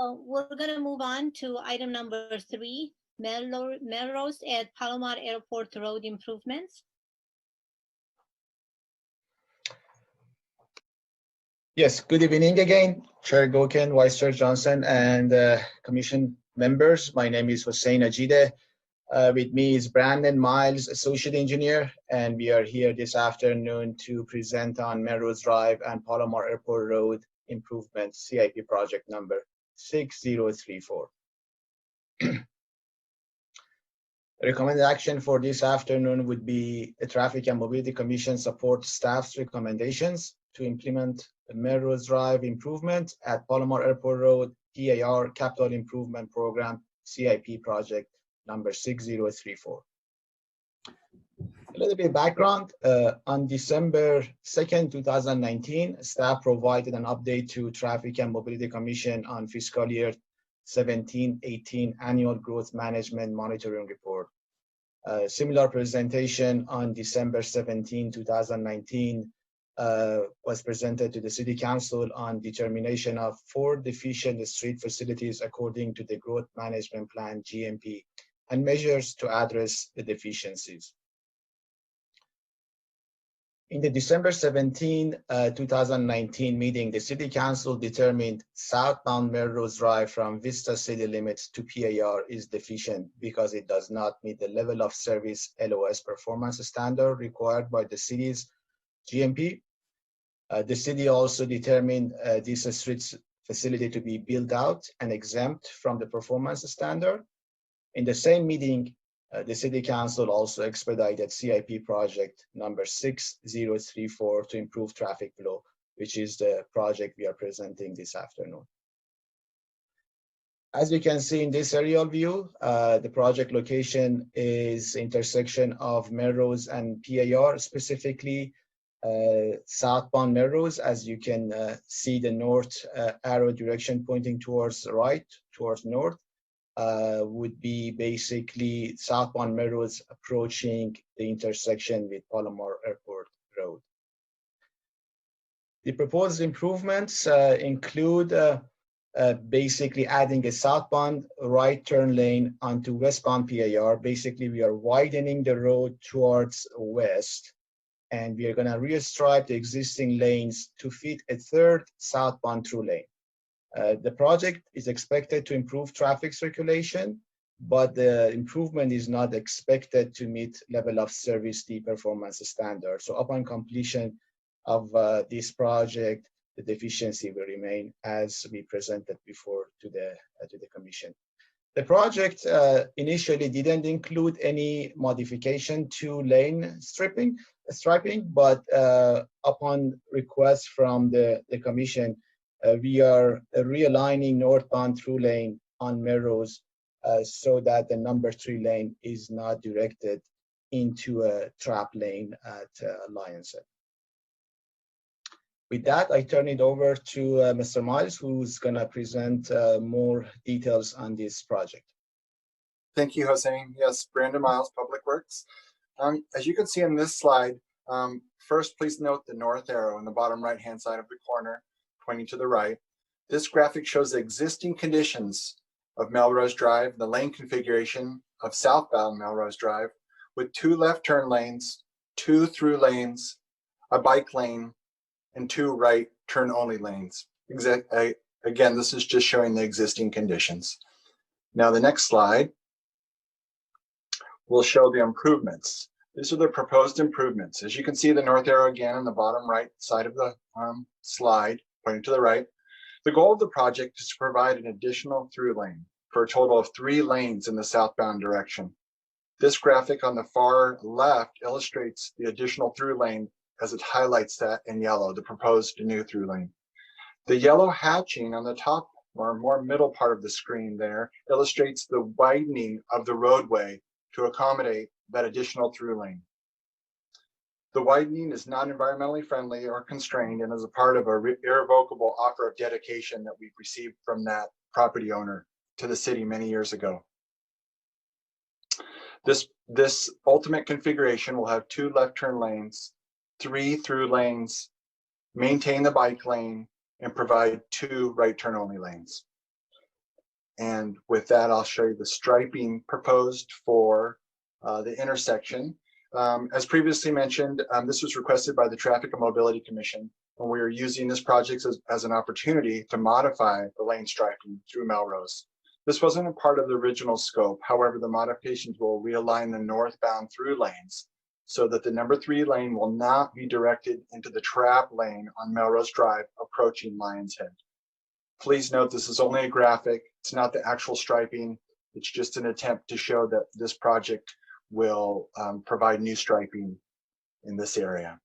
We're going to move on to item number 3, Melrose at Palomar Airport Road improvements. Yes, good evening again, Chair Goken, Vice Chair Johnson, and Commission members. My name is Hossein Ajide. With me is Brandon Miles, Associate Engineer, and we are here this afternoon to present on Melrose Drive and Palomar Airport Road improvement CIP project number 6034. The recommended action for this afternoon would be the Traffic and Mobility Commission support staff's recommendations to implement the Melrose Drive improvement at Palomar Airport Road TAR Capital Improvement Program CIP project number 6034. A little bit of background. On December 2nd, 2019, staff provided an update to Traffic and Mobility Commission on fiscal year 17-18 annual growth management monitoring report. Similar presentation on December 17, 2019 was presented to the City Council on determination of 4 deficient street facilities according to the Growth Management Plan GMP and measures to address the deficiencies. In the December 17, 2019 meeting, the City Council determined southbound Melrose Drive from Vista city limits to PAR is deficient because it does not meet the level of service LOS performance standard required by the city's GMP. The city also determined this street facility to be built out and exempt from the performance standard. In the same meeting, the City Council also expedited CIP project number 6034 to improve traffic flow, which is the project we are presenting this afternoon. As you can see in this aerial view, the project location is intersection of Melrose and PAR, specifically southbound Melrose. As you can see, the north arrow direction pointing towards the right, towards north, would be basically southbound Melrose approaching the intersection with Palomar Airport Road. The proposed improvements include basically adding a southbound right turn lane onto westbound PAR. Basically, we are widening the road towards west, and we are going to restripe the existing lanes to fit a 3rd southbound through lane. The project is expected to improve traffic circulation, but the improvement is not expected to meet level of service D performance standard. So upon completion of this project, the deficiency will remain as we presented before to the Commission. The project initially didn't include any modification to lane striping, but upon request from the Commission, we are realigning northbound through lane on Melrose so that the number 3 lane is not directed into a trap lane at Lions Head. With that, I turn it over to Mr. Miles, who's going to present more details on this project. Thank you, Hossein. Yes, Brandon Miles, Public Works. As you can see in this slide, first, please note the north arrow in the bottom right-hand side of the corner, pointing to the right. This graphic shows the existing conditions of Melrose Drive, the lane configuration of southbound Melrose Drive, with 2 left turn lanes, 2 through lanes, a bike lane, and 2 right turn only lanes. Again, this is just showing the existing conditions. Now the next slide will show the improvements. These are the proposed improvements. As you can see, the north arrow again in the bottom right side of the slide, pointing to the right. The goal of the project is to provide an additional through lane for a total of 3 lanes in the southbound direction. This graphic on the far left illustrates the additional through lane as it highlights that in yellow, the proposed new through lane. The yellow hatching on the top or more middle part of the screen there illustrates the widening of the roadway to accommodate that additional through lane. The widening is not environmentally friendly or constrained and is a part of an irrevocable offer of dedication that we've received from that property owner to the city many years ago. This ultimate configuration will have 2 left turn lanes, 3 through lanes, maintain the bike lane, and provide 2 right turn only lanes. And with that, I'll show you the striping proposed for the intersection. As previously mentioned, this was requested by the Traffic and Mobility Commission when we were using this project as an opportunity to modify the lane striping through Melrose. This wasn't a part of the original scope. However, the modifications will realign the northbound through lanes so that the number 3 lane will not be directed into the trap lane on Melrose Drive approaching Lions Head. Please note this is only a graphic. It's not the actual striping. It's just an attempt to show that this project will provide new striping in this area.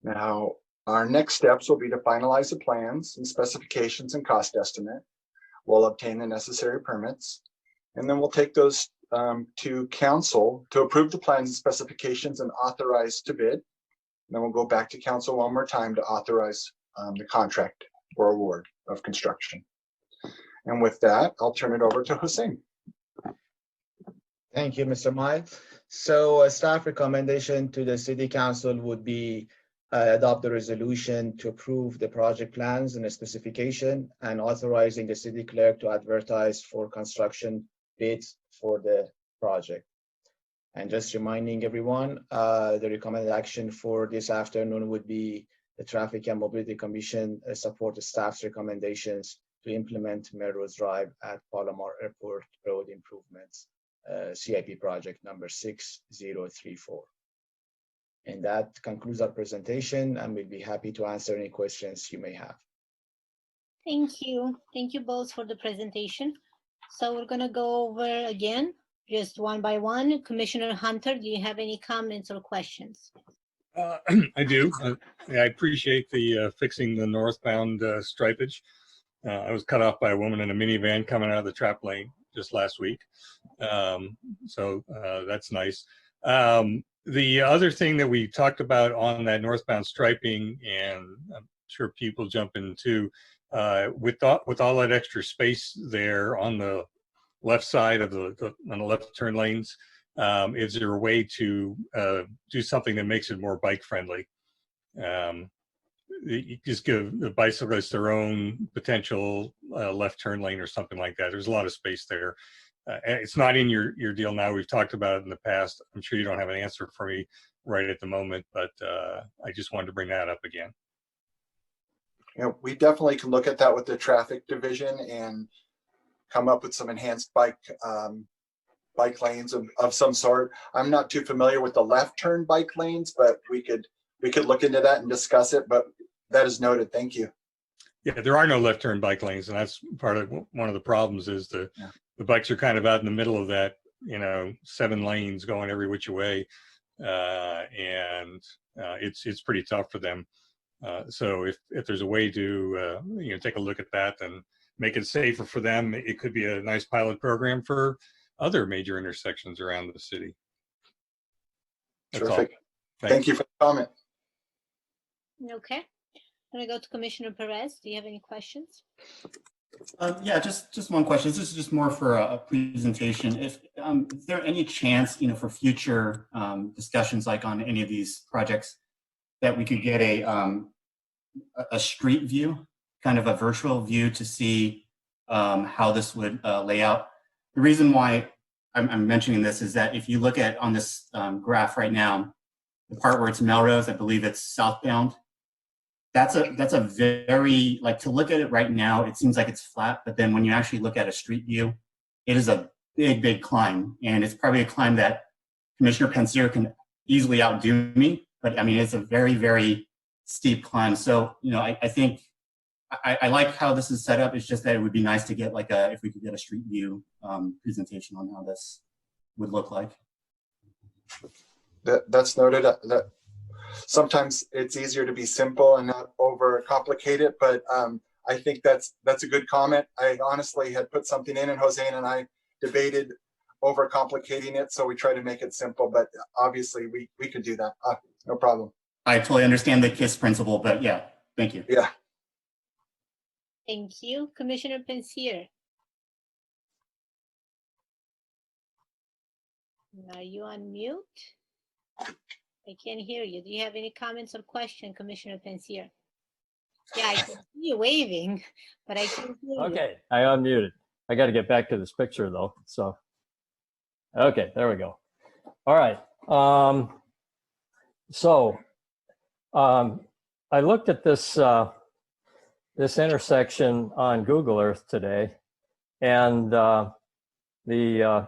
Now, our next steps will be to finalize the plans and specifications and cost estimate. We'll obtain the necessary permits, and then we'll take those to council to approve the plans and specifications and authorize to bid. And then we'll go back to council one more time to authorize the contract or award of construction. And with that, I'll turn it over to Hussein. Thank you, Mr. Mai. So a staff recommendation to the City Council would be adopt a resolution to approve the project plans and the specification and authorizing the city clerk to advertise for construction bids for the project. And just reminding everyone, the recommended action for this afternoon would be the Traffic and Mobility Commission support the staff's recommendations to implement Melrose Drive at Palomar Airport Road improvements, CIP project number 6034. And that concludes our presentation, and we'll be happy to answer any questions you may have. Thank you. Thank you both for the presentation. So we're going to go over again, just one by one. Commissioner Hunter, do you have any comments or questions? I do. I appreciate the fixing the northbound stripage. I was cut off by a woman in a minivan coming out of the trap lane just last week. So that's nice. The other thing that we talked about on that northbound striping, and I'm sure people jump into, with all that extra space there on the left side of on the left turn lanes, is there a way to do something that makes it more bike friendly? You just give the bicyclists their own potential left turn lane or something like that. There's a lot of space there. It's not in your deal now. We've talked about it in the past. I'm sure you don't have an answer for me right at the moment, but I just wanted to bring that up again. Yeah, we definitely can look at that with the traffic division and come up with some enhanced bike lanes of some sort. I'm not too familiar with the left turn bike lanes, but we could look into that and discuss it. But that is noted. Thank you. Yeah, there are no left turn bike lanes, and that's part of one of the problems is the bikes are kind of out in the middle of that, 7 lanes going every which way, and it's pretty tough for them. So if there's a way to take a look at that and make it safer for them, it could be a nice pilot program for other major intersections around the city. That's Terrific. all. Thank you for the comment. Okay. I'm going to go to Commissioner Perez. Do you have any questions? Yeah, just one question. This is just more for a presentation. Is there any chance, for future discussions like on any of these projects, that we could get a street view, kind of a virtual view to see how this would lay out? The reason why I'm mentioning this is that if you look at on this graph right now, the part where it's Melrose, I believe it's southbound. That's a very, to look at it right now, it seems like it's flat, but then when you actually look at a street view, it is a big climb. And it's probably a climb that Commissioner Pensier can easily outdo me, but I mean, it's a very steep climb. So, I think I like how this is set up. It's just that it would be nice to get if we could get a street view presentation on how this would look like. That's noted. That sometimes it's easier to be simple and not overcomplicate it, but I think that's a good comment. I honestly had put something in, and Jose and I debated overcomplicating it, so we try to make it simple. But obviously, we can do that. No problem. I totally understand the KISS principle, but yeah, thank you. Yeah. Thank you. Commissioner Pensier. Are you on mute? I can't hear you. Do you have any comments or questions, Commissioner Pensier? Yeah, I can see you waving, but I can't hear you. Okay, I unmuted. I got to get back to this picture though. So, okay, there we go. All right. I looked at this this intersection on Google Earth today, and the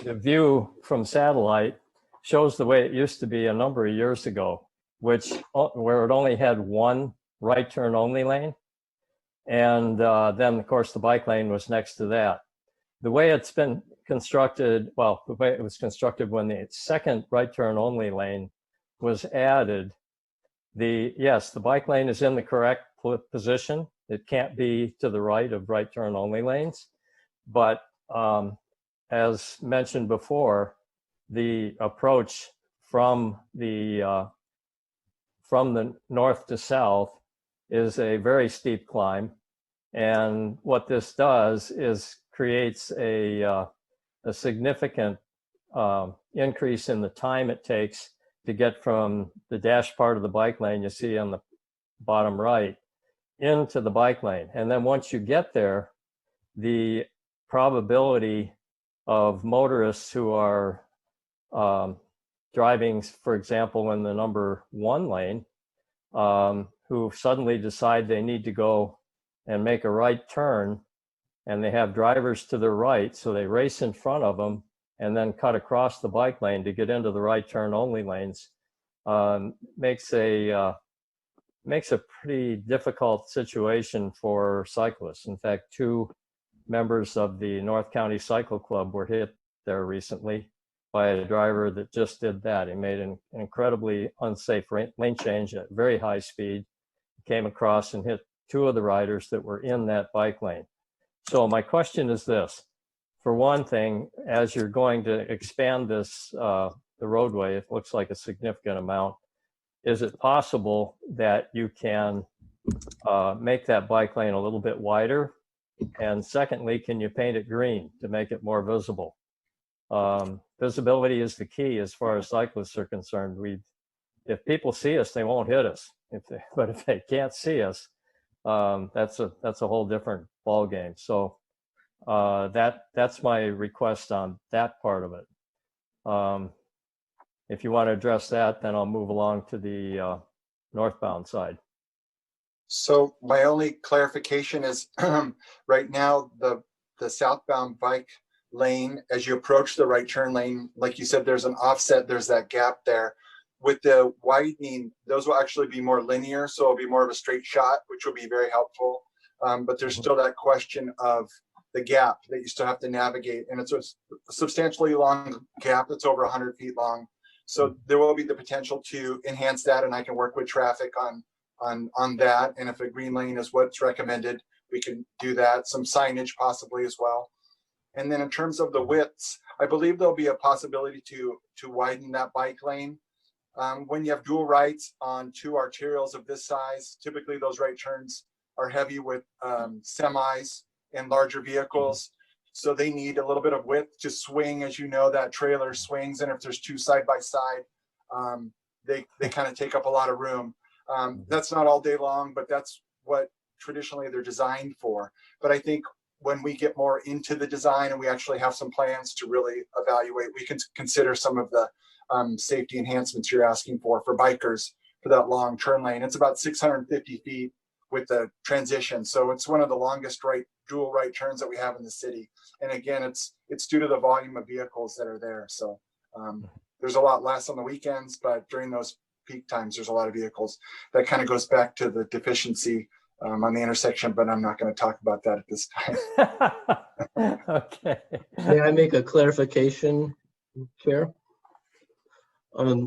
view from satellite shows the way it used to be a number of years ago, where it only had one right turn only lane. And then of course the bike lane was next to that. The way it's been constructed, well, the way it was constructed when the second right turn only lane was added, yes, the bike lane is in the correct position. It can't be to the right of right turn only lanes. But as mentioned before, the approach from the north to south is a very steep climb. And what this does is creates a significant increase in the time it takes to get from the dash part of the bike lane you see on the bottom right into the bike lane. And then once you get there, the probability of motorists who are driving, for example, in the number 1 lane, who suddenly decide they need to go and make a right turn, and they have drivers to their right, so they race in front of them and then cut across the bike lane to get into the right turn only lanes, makes a pretty difficult situation for cyclists. In fact, 2 members of the North County Cycle Club were hit there recently by a driver that just did that. He made an incredibly unsafe lane change at very high speed, came across and hit 2 of the riders that were in that bike lane. So my question is this: for one thing, as you're going to expand this, the roadway, it looks like a significant amount, is it possible that you can make that bike lane a little bit wider? And secondly, can you paint it green to make it more visible? Visibility is the key as far as cyclists are concerned. If people see us, they won't hit us. But if they can't see us, that's a whole different ball game. So that's my request on that part of it. If you want to address that, then I'll move along to the northbound side. So my only clarification is right now the southbound bike lane, as you approach the right turn lane, like you said, there's an offset, there's that gap there. With the widening, those will actually be more linear, so it'll be more of a straight shot, which will be very helpful. But there's still that question of the gap that you still have to navigate, and it's a substantially long gap. It's over 100 feet long, so there will be the potential to enhance that, and I can work with traffic on that. And if a green lane is what's recommended, we can do that. Some signage possibly as well. And then in terms of the widths, I believe there'll be a possibility to widen that bike lane. When you have dual rights on 2 arterials of this size, typically those right turns are heavy with semis and larger vehicles. So they need a little bit of width to swing. As you know, that trailer swings, and if there's 2 side by side, they kind of take up a lot of room. That's not all day long, but that's what traditionally they're designed for. But I think when we get more into the design and we actually have some plans to really evaluate, we can consider some of the safety enhancements you're asking for bikers for that long turn lane. It's about 650 feet with the transition. So it's one of the longest dual right turns that we have in the city. And again, it's due to the volume of vehicles that are there. So there's a lot less on the weekends, but during those peak times, there's a lot of vehicles. That kind of goes back to the deficiency on the intersection, but I'm not going to talk about that at this time. Okay. May I make a clarification, Chair?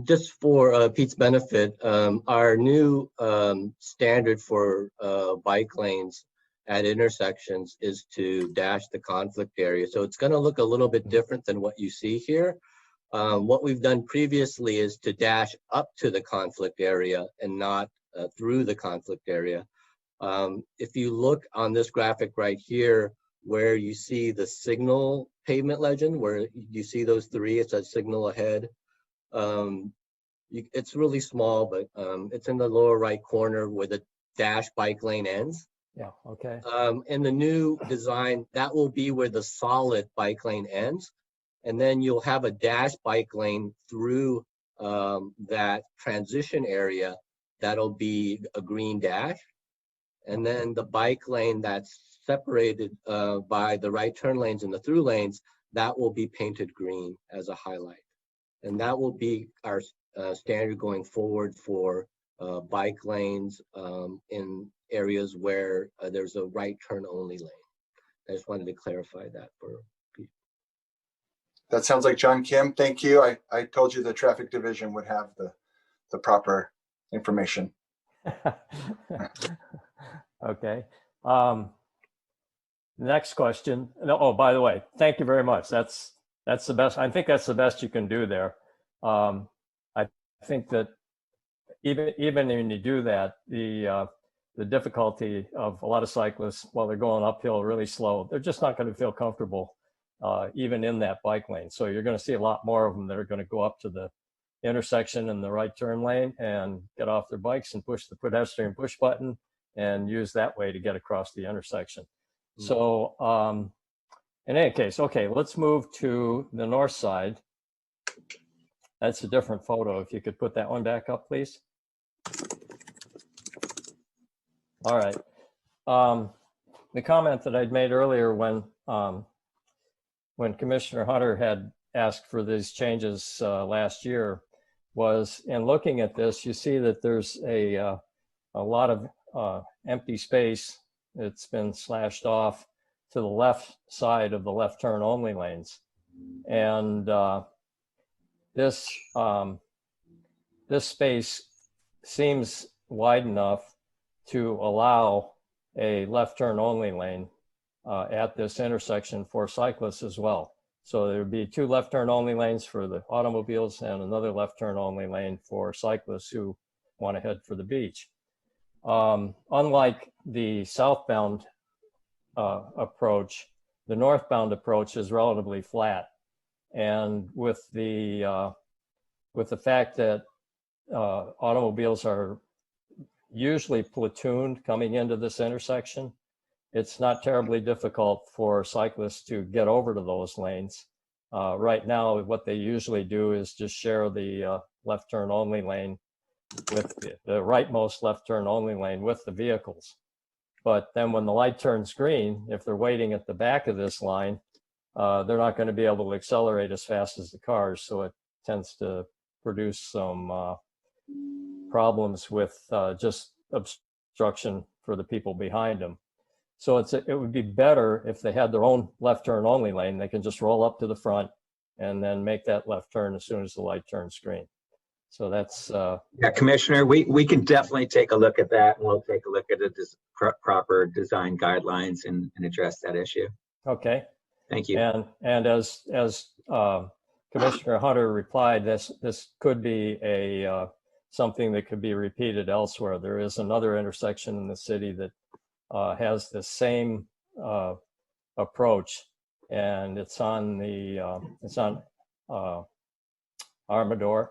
Just for Pete's benefit, our new standard for bike lanes at intersections is to dash the conflict area. So it's going to look a little bit different than what you see here. What we've done previously is to dash up to the conflict area and not through the conflict area. If you look on this graphic right here, where you see the signal pavement legend, where you see those 3, it says signal ahead. It's really small, but it's in the lower right corner where the dash bike lane ends. Yeah, okay. In the new design, that will be where the solid bike lane ends. And then you'll have a dash bike lane through that transition area. That'll be a green dash. And then the bike lane that's separated by the right turn lanes and the through lanes, that will be painted green as a highlight. And that will be our standard going forward for bike lanes in areas where there's a right turn only lane. I just wanted to clarify that for people. That sounds like John Kim. Thank you. I told you the traffic division would have the proper information. Okay. Next question. Oh, by the way, thank you very much. That's the best. I think that's the best you can do there. I think that even when you do that, the difficulty of a lot of cyclists while they're going uphill really slow, they're just not going to feel comfortable even in that bike lane. So you're going to see a lot more of them that are going to go up to the intersection in the right turn lane and get off their bikes and push the pedestrian push button and use that way to get across the intersection. So in any case, okay, let's move to the north side. That's a different photo. If you could put that one back up, please. All right. The comment that I'd made earlier when Commissioner Hunter had asked for these changes last year was, in looking at this, you see that there's a lot of empty space. It's been slashed off to the left side of the left turn only lanes. And this space seems wide enough to allow a left turn only lane at this intersection for cyclists as well. So there would be 2 left turn only lanes for the automobiles and another left turn only lane for cyclists who want to head for the beach. Unlike the southbound approach, the northbound approach is relatively flat. And with the fact that automobiles are usually platooned coming into this intersection, it's not terribly difficult for cyclists to get over to those lanes. Right now, what they usually do is just share the left turn only lane with the rightmost left turn only lane with the vehicles. But then when the light turns green, if they're waiting at the back of this line, they're not going to be able to accelerate as fast as the cars. So it tends to produce some problems with just obstruction for the people behind them. So it would be better if they had their own left turn only lane. They can just roll up to the front and then make that left turn as soon as the light turns green. So that's yeah, Commissioner, we can definitely take a look at that, and we'll take a look at the proper design guidelines and address that issue. okay. Thank you. And as Commissioner Hunter replied, this could be a something that could be repeated elsewhere. There is another intersection in the city that has the same approach, and it's on Armada,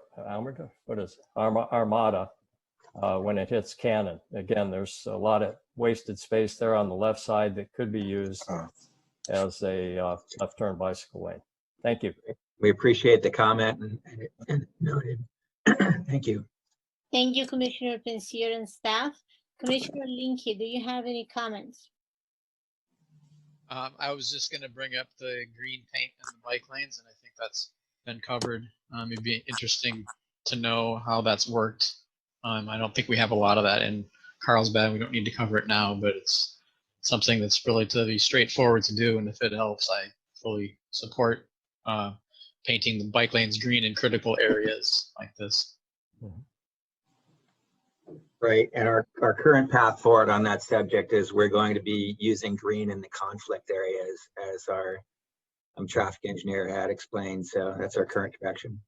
what is it? Armada, when it hits Cannon. Again, there's a lot of wasted space there on the left side that could be used as a left turn bicycle lane. Thank you. We appreciate the comment and noted. Thank you. Thank you, Commissioner Pensier and staff. Commissioner Linke, do you have any comments? I was just going to bring up the green paint in the bike lanes, and I think that's been covered. It'd be interesting to know how that's worked. I don't think we have a lot of that in Carlsbad. We don't need to cover it now, but it's something that's relatively straightforward to do. And if it helps, I fully support painting the bike lanes green in critical areas like this. Right, and our current path forward on that subject is we're going to be using green in the conflict areas, as our traffic engineer had explained. So that's our current direction.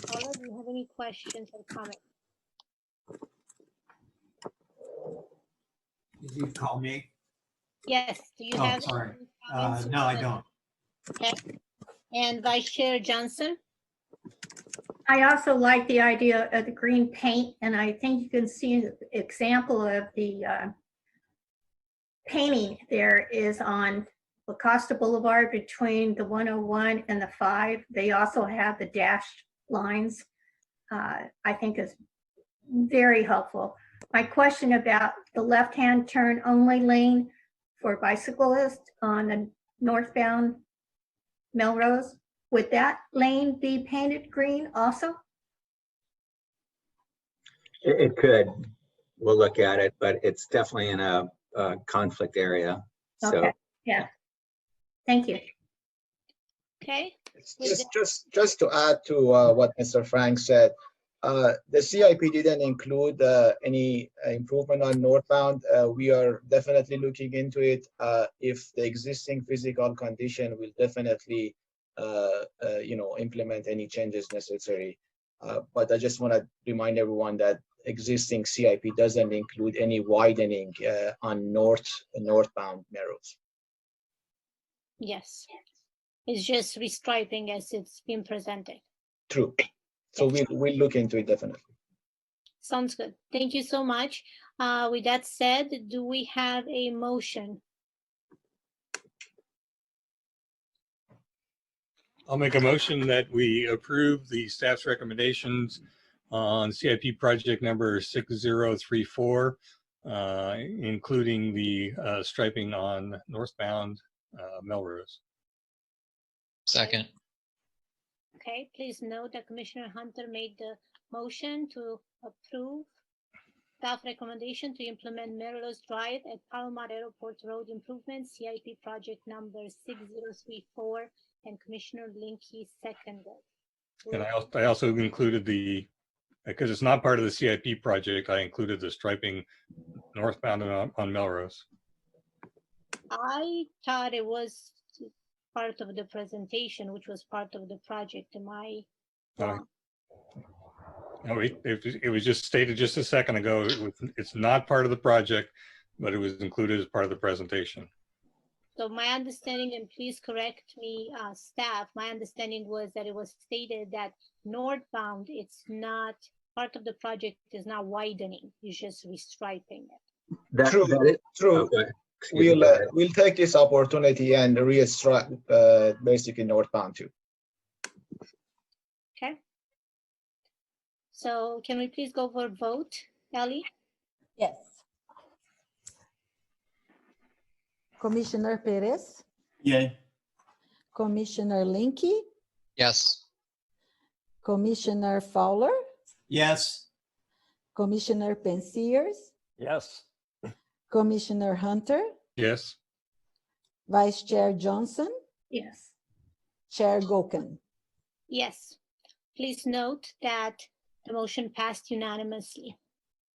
Paula, do you have any questions or comments? Did you call me? Yes, do you Oh, have sorry. any comments? No, I don't. Okay. And Vice Chair Johnson? I also like the idea of the green paint, and I think you can see an example of the painting there is on La Costa Boulevard between the 101 and the 5. They also have the dashed lines. I think is very helpful. My question about the left-hand turn only lane for bicyclists on the northbound Melrose, would that lane be painted green also? It could. We'll look at it, but it's definitely in a conflict area. So Okay, yeah. Thank you. Okay, Just to add to what Mr. Frank said, the CIP didn't include any improvement on northbound. We are definitely looking into it. If the existing physical condition will definitely, implement any changes necessary. But I just want to remind everyone that existing CIP doesn't include any widening on northbound Melrose. yes. It's just restriping as it's been presented. True. So we'll look into it definitely. Sounds good. Thank you so much. With that said, do we have a motion? I'll make a motion that we approve the staff's recommendations on CIP project number 6034, including the striping on northbound Melrose. Second. Okay, please note that Commissioner Hunter made the motion to approve staff recommendation to implement Melrose Drive at Palomar Airport Road Improvements, CIP project number 6034, and Commissioner Linke seconded. And I also included because it's not part of the CIP project, I included the striping northbound on Melrose. I thought it was part of the presentation, which was part of the project. Am I wrong? No, it was just stated just a second ago. It's not part of the project, but it was included as part of the presentation. So my understanding, and please correct me, staff, my understanding was that it was stated that northbound, it's not, part of the project is not widening, it's just restriping it. True. Okay. We'll take this opportunity and restripe basically northbound too. Okay. So can we please go for a vote, Ellie? Yes. Commissioner Perez, Yay. Commissioner Linke, Yes. Commissioner Fowler, Yes. Commissioner Pensiers, Yes. Commissioner Hunter, Yes. Vice Chair Johnson, Yes. Chair Goken. Yes. Please note that the motion passed unanimously.